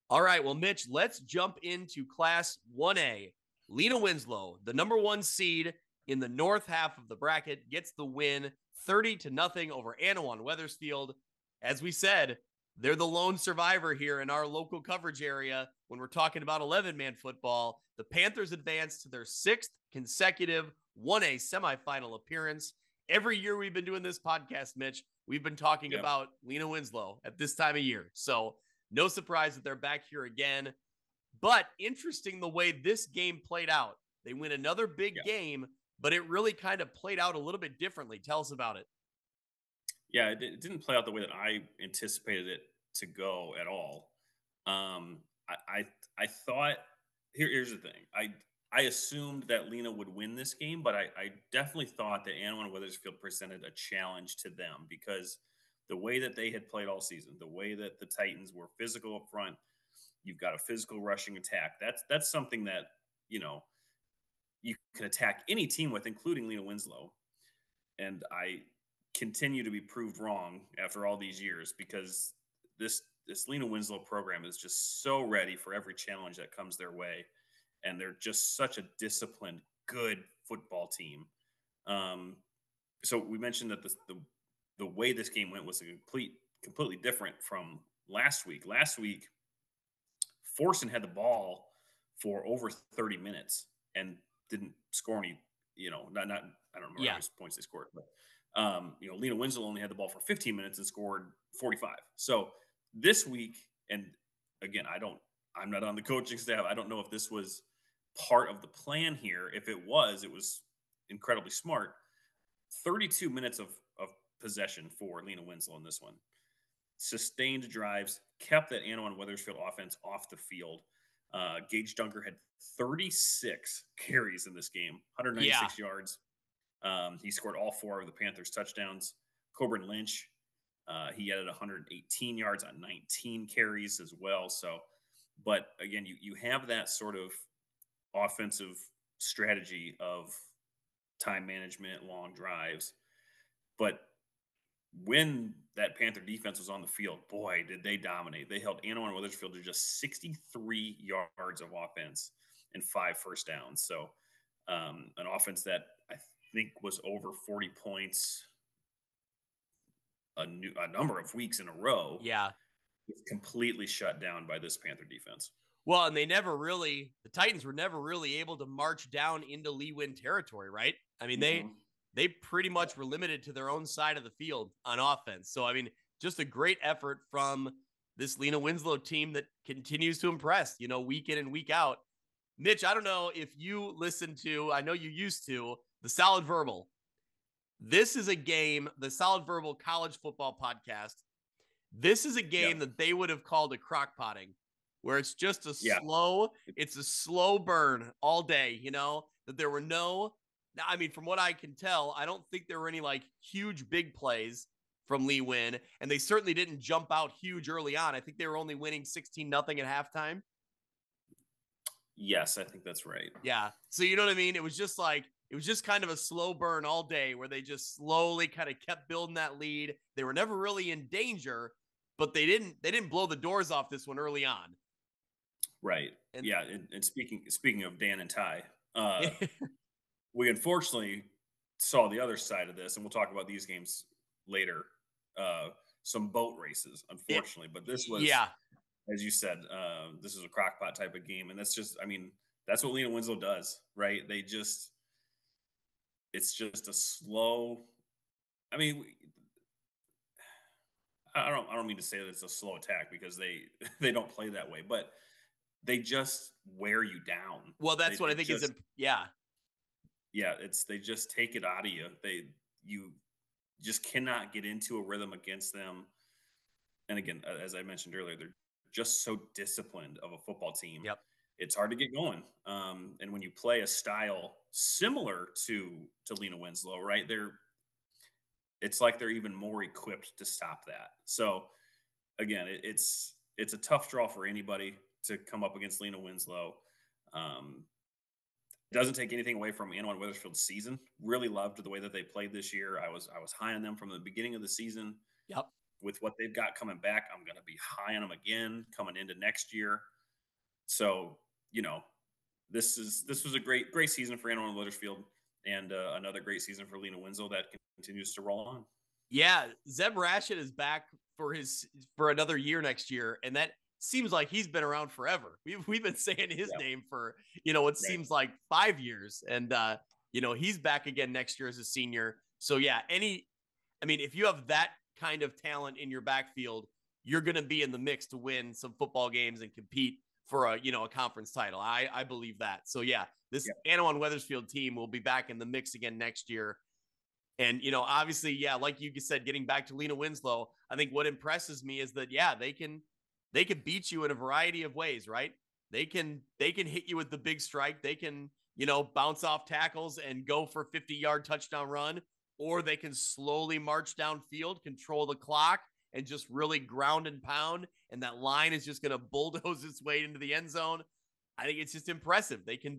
All right, well, Mitch, let's jump into Class 1A. Lena-Winslow, the number 1 seed in the north half of the bracket, gets the win 30-0 over Anawan-Wethersfield. As we said, they're the lone survivor here in our local coverage area when we're talking about 11-man football. The Panthers advance to their 6th consecutive 1A semifinal appearance. Every year we've been doing this podcast, Mitch, we've been talking about Lena-Winslow at this time of year. So no surprise that they're back here again. But interesting the way this game played out. They win another big game, but it really kind of played out a little bit differently. Tell us about it. Yeah, it didn't play out the way that I anticipated it to go at all. I thought here's the thing. I assumed that Lena would win this game, but I definitely thought that Annawan Wethersfield presented a challenge to them because the way that they had played all season, the way that the Titans were physical up front, you've got a physical rushing attack. That's something that you can attack any team with, including Lena-Winslow. And I continue to be proved wrong after all these years because this Lena-Winslow program is just so ready for every challenge that comes their way, and they're just such a disciplined, good football team. So we mentioned that the way this game went was completely different from last week. Last week, Forson had the ball for over 30 minutes and didn't score any. Not I don't remember how many points they scored, but Lena-Winslow only had the ball for 15 minutes and scored 45. So this week, and again, I'm not on the coaching staff. I don't know if this was part of the plan here. If it was incredibly smart. 32 minutes of possession for Lena-Winslow in this one. Sustained drives, kept that Anawan-Wethersfield offense off the field. Gage Dunker had 36 carries in this game, 196 yards. He scored all 4 of the Panthers' touchdowns. Coburn Lynch, he added 118 yards on 19 carries as well. So, but again, you have that sort of offensive strategy of time management, long drives. But when that Panther defense was on the field, boy, did they dominate. They held Anawan-Wethersfield to just 63 yards of offense and 5 first downs. So an offense that I think was over 40 points a number of weeks in a row. Yeah. Was completely shut down by this Panther defense. Well, and the Titans were never really able to march down into Lee-Win territory, right? I mean, they pretty much were limited to their own side of the field on offense. So, I mean, just a great effort from this Lena-Winslow team that continues to impress, week in and week out. Mitch, I don't know if you listen to, I know you used to, the Solid Verbal. This is a game, the Solid Verbal college football podcast. This is a game that they would have called a crock potting, where it's just it's a slow burn all day, that there were from what I can tell, I don't think there were any huge big plays from Lee-Win, and they certainly didn't jump out huge early on. I think they were only winning 16-0 at halftime. Yes, I think that's right. Yeah. So you know what I mean? It was just kind of a slow burn all day where they just slowly kind of kept building that lead. They were never really in danger, but they didn't blow the doors off this one early on. Right. And speaking of Dan and Ty, we unfortunately saw the other side of this, and we'll talk about these games later. Some boat races, unfortunately, but this was, as you said, this is a crockpot type of game, and that's what Lena-Winslow does, right? It's just a slow. I mean, I don't mean to say that it's a slow attack because they don't play that way, but they just wear you down. Well, that's what I think is. Yeah, they just take it out of you. You just cannot get into a rhythm against them. And again, as I mentioned earlier, they're just so disciplined of a football team. Yep. It's hard to get going. And when you play a style similar to Lena-Winslow, right, it's like they're even more equipped to stop that. So again, it's a tough draw for anybody to come up against Lena-Winslow. It doesn't take anything away from Anawan-Wethersfield's season. Really loved the way that they played this year. I was high on them from the beginning of the season. Yep. with what they've got coming back, I'm going to be high on them again coming into next year. So, this was a great season for Antelope Weathersfield, and another great season for Lena-Winslow that continues to roll on. Yeah, Zeb Rashid is back for another year next year, and that seems like he's been around forever. We've been saying his name for what Right. seems like 5 years, and he's back again next year as a senior. So yeah, if you have that kind of talent in your backfield, you're going to be in the mix to win some football games and compete for a conference title. I believe that. So yeah, this Antelope Weathersfield team will be back in the mix again next year. And, obviously, yeah, like you said, getting back to Lena-Winslow, I think what impresses me is that, yeah, they can beat you in a variety of ways, right? They can hit you with the big strike. They can, bounce off tackles and go for a 50-yard touchdown run, or they can slowly march downfield, control the clock, and just really ground and pound. And that line is just going to bulldoze its way into the end zone. I think it's just impressive. They can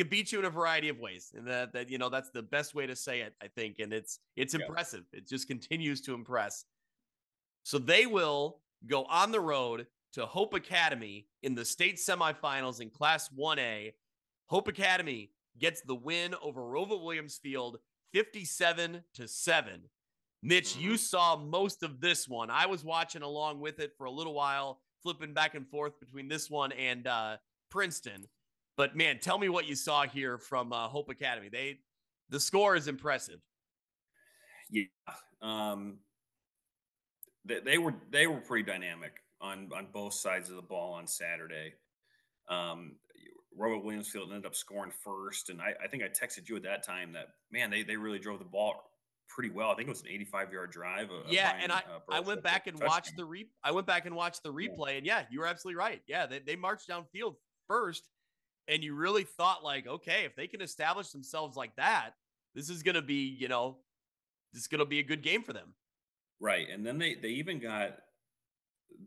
beat you in a variety of ways, and that's the best way to say it, I think. And it's impressive. It just continues to impress. So they will go on the road to Hope Academy in the state semifinals in Class 1A. Hope Academy gets the win over Roval Williamsfield 57-7. Mitch, you saw most of this one. I was watching along with it for a little while, flipping back and forth between this one and Princeton. But man, tell me what you saw here from Hope Academy. The score is impressive. Yeah, they were pretty dynamic on both sides of the ball on Saturday. Robert Williamsfield ended up scoring first, and I think I texted you at that time that, man, they really drove the ball pretty well. I think it was an 85-yard drive. Yeah, and I went back and watched the replay, and yeah, you were absolutely right. Yeah, they marched downfield first. And you really thought, like, okay, if they can establish themselves like that, this is going to be, this is going to be a good game for them. Right. And then they even got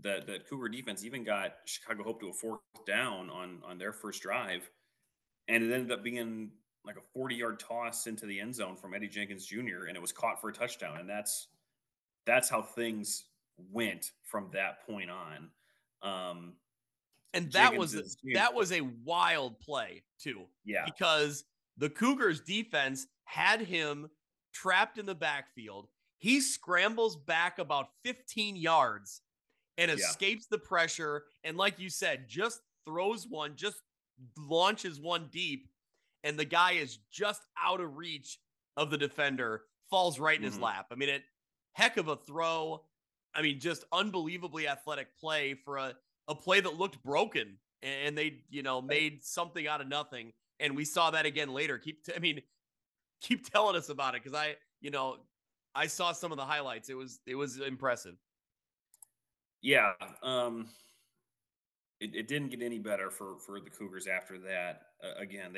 that Cougar defense even got Chicago Hope to a fourth down on their first drive. And it ended up being like a 40-yard toss into the end zone from Eddie Jenkins Jr. And it was caught for a touchdown. And that's how things went from that point on. And that was a wild play too. Yeah. Because the Cougars defense had him trapped in the backfield. He scrambles back about 15 yards and escapes the pressure. And like you said, just throws one, just launches one deep. And the guy is just out of reach of the defender, falls right in his lap. I mean, heck of a throw. I mean, just unbelievably athletic play for a play that looked broken, and they, made something out of nothing. And we saw that again later. Keep telling us about it. Cause I saw some of the highlights. It was impressive. Yeah. It didn't get any better for the Cougars after that. Again,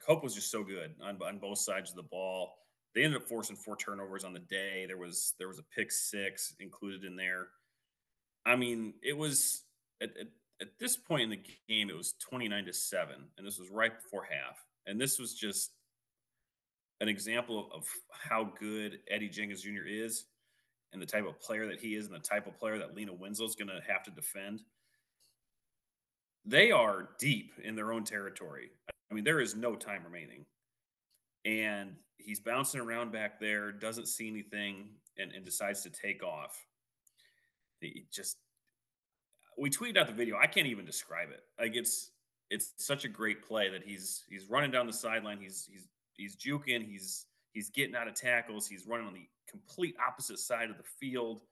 Hope was just so good on both sides of the ball. They ended up forcing 4 turnovers on the day. There was a pick 6 included in there. I mean, it was at this point in the game, it was 29-7, and this was right before half. And this was just an example of how good Eddie Jenkins Jr. is, and the type of player that he is, and the type of player that Lena-Winslow is going to have to defend. They are deep in their own territory. I mean, there is no time remaining. And he's bouncing around back there, doesn't see anything, and decides to take off. We tweeted out the video. I can't even describe it. Like, it's such a great play that he's running down the sideline. He's juking. He's getting out of tackles. He's running on the complete opposite side of the field.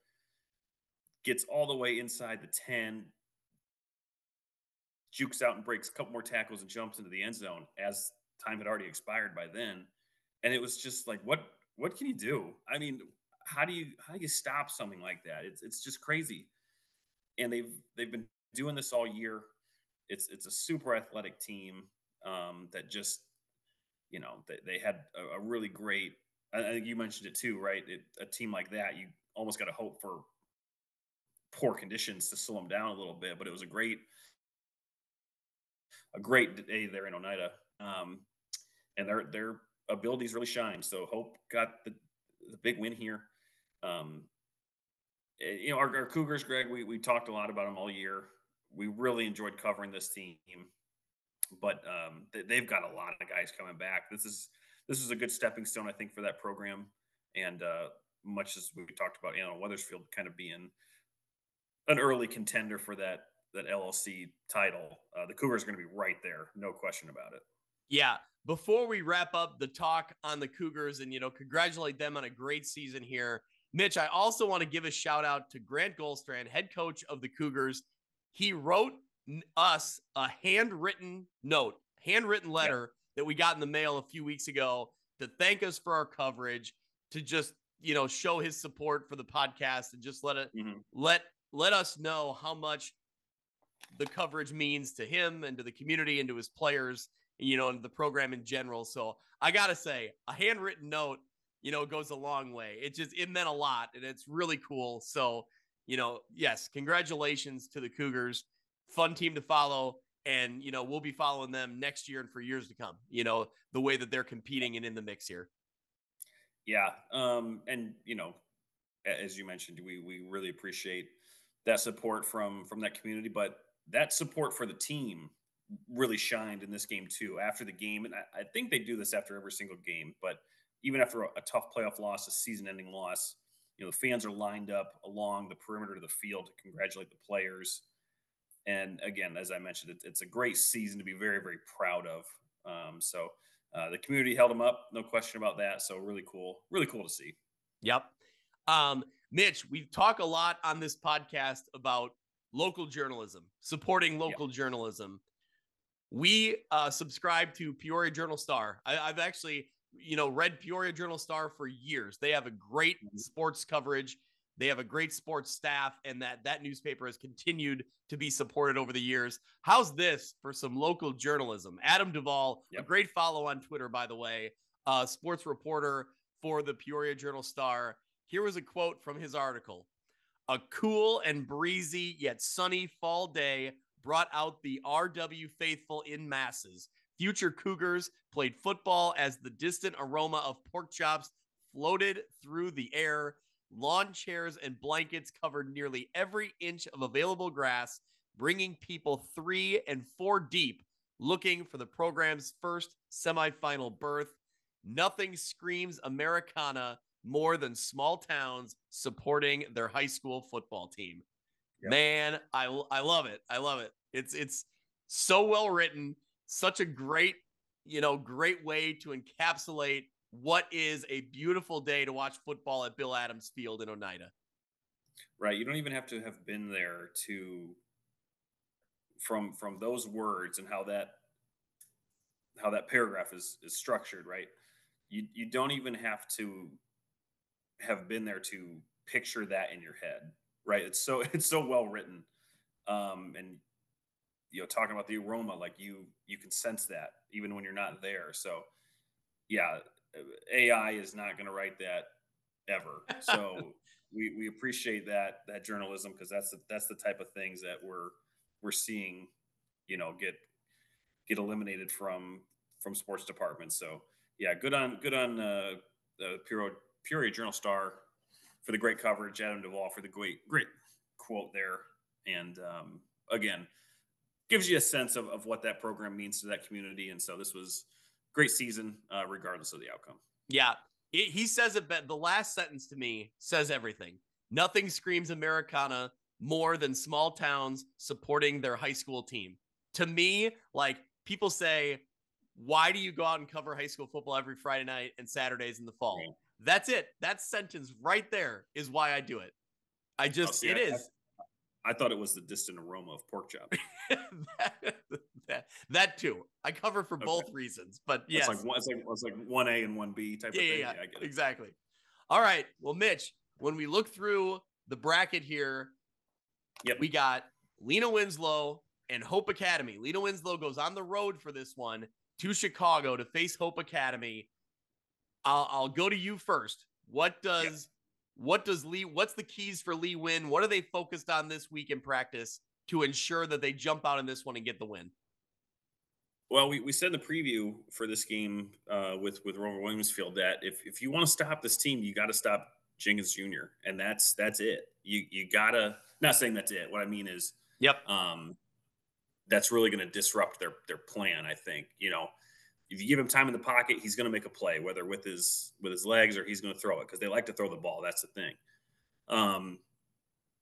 Gets all the way inside the 10. Jukes out and breaks a couple more tackles and jumps into the end zone as time had already expired by then. And it was just like, what can you do? I mean, how do you stop something like that? It's just crazy. And they've been doing this all year. It's a super athletic team that just, they had a really great, I think you mentioned it too, right? A team like that, you almost got to hope for poor conditions to slow them down a little bit, but it was a great day there in Oneida. And their abilities really shine. So Hope got the big win here. our Cougars, Greg, we talked a lot about them all year. We really enjoyed covering this team, but they've got a lot of guys coming back. This is a good stepping stone, I think, for that program. And much as we talked about, Weathersfield kind of being an early contender for that LLC title, the Cougars are going to be right there, no question about it. Yeah. Before we wrap up the talk on the Cougars and, congratulate them on a great season here, Mitch, I also want to give a shout out to Grant Goldstrand, head coach of the Cougars. He wrote us a handwritten letter that we got in the mail a few weeks ago to thank us for our coverage, to just, show his support for the podcast and just let us know how much the coverage means to him and to the community and to his players, and the program in general. So I got to say, a handwritten note, goes a long way. It meant a lot, and it's really cool. So, yes, congratulations to the Cougars. Fun team to follow. And, we'll be following them next year and for years to come, the way that they're competing and in the mix here. Yeah. And, as you mentioned, we really appreciate that support from that community, but that support for the team really shined in this game too. After the game, and I think they do this after every single game, but even after a tough playoff loss, a season-ending loss, the fans are lined up along the perimeter of the field to congratulate the players. And again, as I mentioned, it's a great season to be very, very proud of. So the community held them up, no question about that. So really cool to see. Yep. Mitch, we talk a lot on this podcast about local journalism, supporting local journalism. We subscribe to Peoria Journal-Star. I've actually, read Peoria Journal-Star for years. They have a great sports coverage. They have a great sports staff, and that newspaper has continued to be supported over the years. How's this for some local journalism? Adam Duvall, a great follow on Twitter, by the way, sports reporter for the Peoria Journal-Star. Here was a quote from his article. A cool and breezy yet sunny fall day brought out the RW faithful in masses. Future Cougars played football as the distant aroma of pork chops floated through the air. Lawn chairs and blankets covered nearly every inch of available grass, bringing people 3 and 4 deep looking for the program's first semifinal berth. Nothing screams Americana more than small towns supporting their high school football team. Yep. Man, I love it. I love it. It's so well written, such a great way to encapsulate what is a beautiful day to watch football at Bill Adams Field in Oneida. Right. You don't even have to have been there from those words and how that paragraph is structured, right? You don't even have to have been there to picture that in your head, right? It's so well written. And talking about the aroma, like you can sense that even when you're not there. So yeah, AI is not going to write that ever. So we appreciate that journalism, because that's the type of things that we're seeing, get eliminated from sports departments. So yeah, good on Peoria Journal-Star for the great coverage. Adam Duvall for the great quote there, and again, gives you a sense of what that program means to that community. And so this was a great season, regardless of the outcome. Yeah, he says it, but the last sentence to me says everything. Nothing screams Americana more than small towns supporting their high school team. To me, like, people say, why do you go out and cover high school football every Friday night and Saturdays in the fall? Right. That's it. That sentence right there is why I do it. I thought it was the distant aroma of pork chop. that too. I cover for both reasons, but yes. It's like 1A and 1B type of thing. Yeah, I get it. Exactly. All right. Well, Mitch, when we look through the bracket here, we got Lena-Winslow and Hope Academy. Lena-Winslow goes on the road for this one to Chicago to face Hope Academy. I'll go to you first. What's the keys for Lee win? What are they focused on this week in practice to ensure that they jump out in this one and get the win? Well, we said in the preview for this game with Rover Williamsfield that if you want to stop this team, you got to stop Jenkins Jr. And that's it. You gotta, not saying that's it. What I mean is, Yep. that's really going to disrupt their plan. I think, if you give him time in the pocket, he's going to make a play, whether with his legs or he's going to throw it, because they like to throw the ball. That's the thing.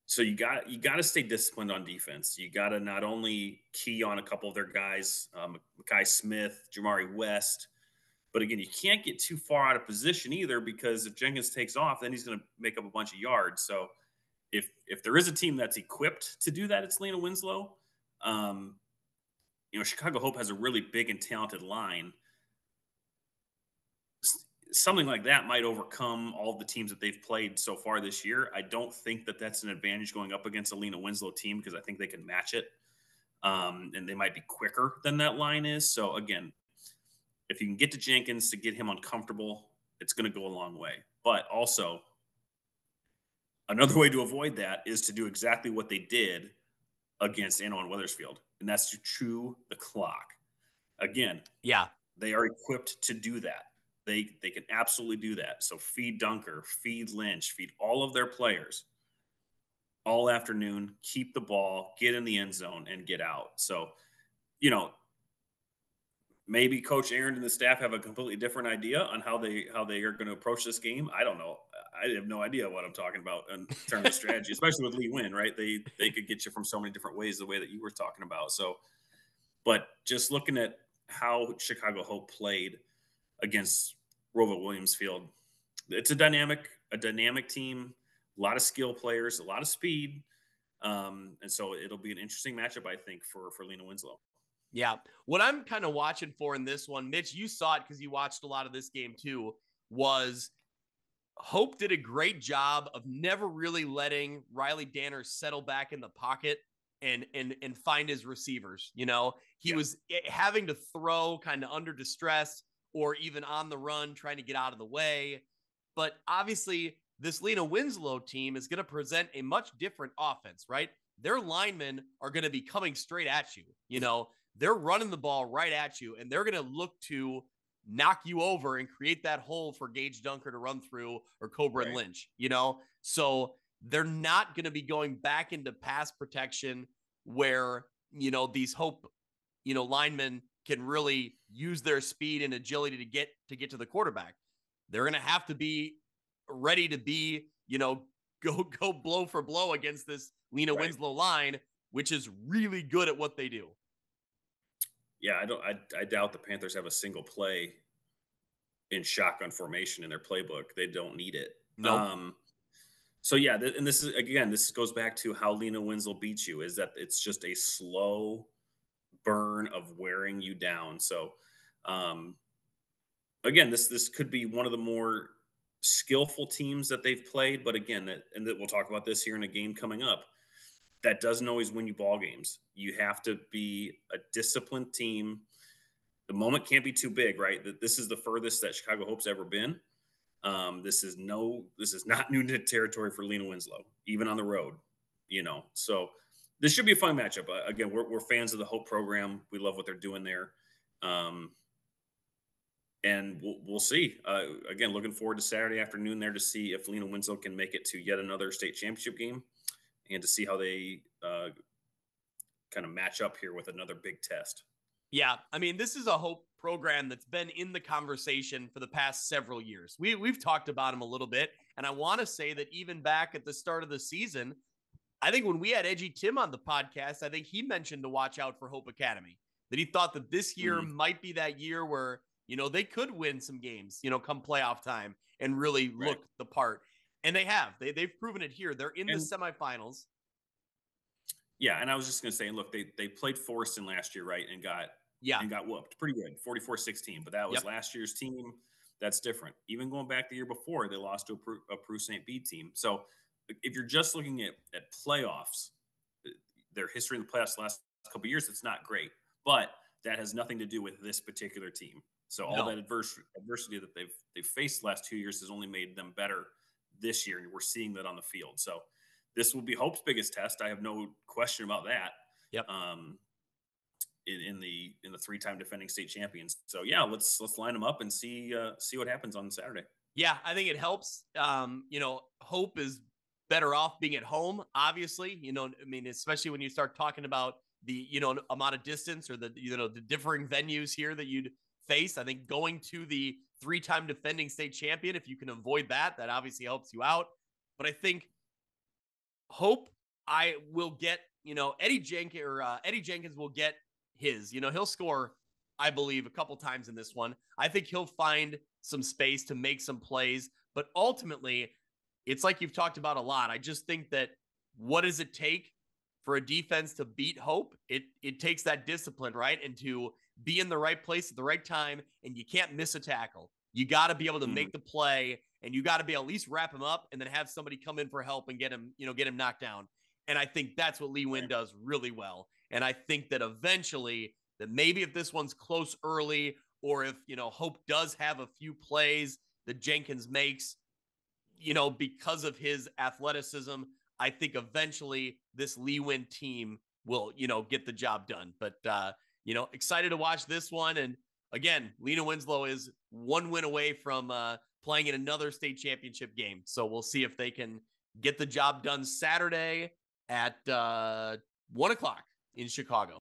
So you got to stay disciplined on defense. You got to not only key on a couple of their guys, Mekhi Smith, Jamari West, but again, you can't get too far out of position either, because if Jenkins takes off, then he's going to make up a bunch of yards. So if there is a team that's equipped to do that, it's Lena-Winslow. Chicago Hope has a really big and talented line. Something like that might overcome all the teams that they've played so far this year. I don't think that that's an advantage going up against a Lena-Winslow team, because I think they can match it. And they might be quicker than that line is. So again, if you can get to Jenkins to get him uncomfortable, it's going to go a long way. But also, another way to avoid that is to do exactly what they did against Annawan Wethersfield, and that's to chew the clock. Again, yeah, they are equipped to do that. They can absolutely do that. So feed Dunker, feed Lynch, feed all of their players all afternoon, keep the ball, get in the end zone, and get out. So, maybe Coach Aaron and the staff have a completely different idea on how they are going to approach this game. I don't know. I have no idea what I'm talking about in terms of strategy, especially with Lee Win, right? They could get you from so many different ways, the way that you were talking about. So, but just looking at how Chicago Hope played against Roval Williamsfield, it's a dynamic team, a lot of skill players, a lot of speed. And so it'll be an interesting matchup, I think, for Lena-Winslow. Yeah. What I'm kind of watching for in this one, Mitch, you saw it because you watched a lot of this game too, was Hope did a great job of never really letting Riley Danner settle back in the pocket and find his receivers. He was having to throw kind of under distress or even on the run, trying to get out of the way. But obviously, this Lena-Winslow team is going to present a much different offense, right? Their linemen are going to be coming straight at you. They're running the ball right at you, and they're going to look to knock you over and create that hole for Gage Dunker to run through, or Cobra and Lynch, So they're not going to be going back into pass protection where, these Hope, linemen can really use their speed and agility to get to the quarterback. They're going to have to be ready to be, go blow for blow against this Lena-Winslow line, which is really good at what they do. Yeah, I doubt the Panthers have a single play in shotgun formation in their playbook. They don't need it. Nope. So yeah, and this goes back to how Lena-Winslow beats you, is that it's just a slow burn of wearing you down. So again, this could be one of the more skillful teams that they've played, but again, we'll talk about this here in a game coming up. That doesn't always win you ball games. You have to be a disciplined team. The moment can't be too big, right? This is the furthest that Chicago Hope's ever been. This is not new territory for Lena-Winslow, even on the road. So this should be a fun matchup. Again, we're fans of the Hope program. We love what they're doing there, and we'll see. Again, looking forward to Saturday afternoon there to see if Lena-Winslow can make it to yet another state championship game, and to see how they kind of match up here with another big test. Yeah, I mean, this is a Hope program that's been in the conversation for the past several years. We've talked about them a little bit, and I want to say that even back at the start of the season, I think when we had Edgy Tim on the podcast, I think he mentioned to watch out for Hope Academy, that he thought that this year might be that year where, they could win some games, come playoff time and really look the part. And they have. They've proven it here. They're in the semifinals. Yeah, and I was just going to say, look, they played Forreston last year, right, and got whooped pretty good, 44-16. But that was last year's team. That's different. Even going back the year before, they lost to a Peru St. Bede team. So if you're just looking at playoffs, their history in the playoffs the last couple of years, it's not great. But that has nothing to do with this particular team. So all that adversity that they've faced the last 2 years has only made them better this year, and we're seeing that on the field. So this will be Hope's biggest test. I have no question about that. Yep. In the 3-time defending state champions. So yeah, let's line them up and see what happens on Saturday. Yeah, I think it helps. Hope is better off being at home, obviously. I mean, especially when you start talking about the, amount of distance or the differing venues here that you'd face. I think going to the 3-time defending state champion, if you can avoid that, that obviously helps you out. But I think Hope, I will get, Eddie Jenkins will get his, he'll score, I believe, a couple times in this one. I think he'll find some space to make some plays, but ultimately, it's like you've talked about a lot. I just think that what does it take for a defense to beat Hope? It takes that discipline, right? And to be in the right place at the right time, and you can't miss a tackle. You got to be able to make the play, and you got to be at least wrap him up and then have somebody come in for help and get him knocked down. And I think that's what Lee Win does really well. And I think that eventually, that maybe if this one's close early, or if, Hope does have a few plays that Jenkins makes, because of his athleticism, I think eventually this Lee Win team will, get the job done. But, excited to watch this one. And again, Lena-Winslow is 1 win away from playing in another state championship game. So we'll see if they can get the job done Saturday at 1 o'clock in Chicago.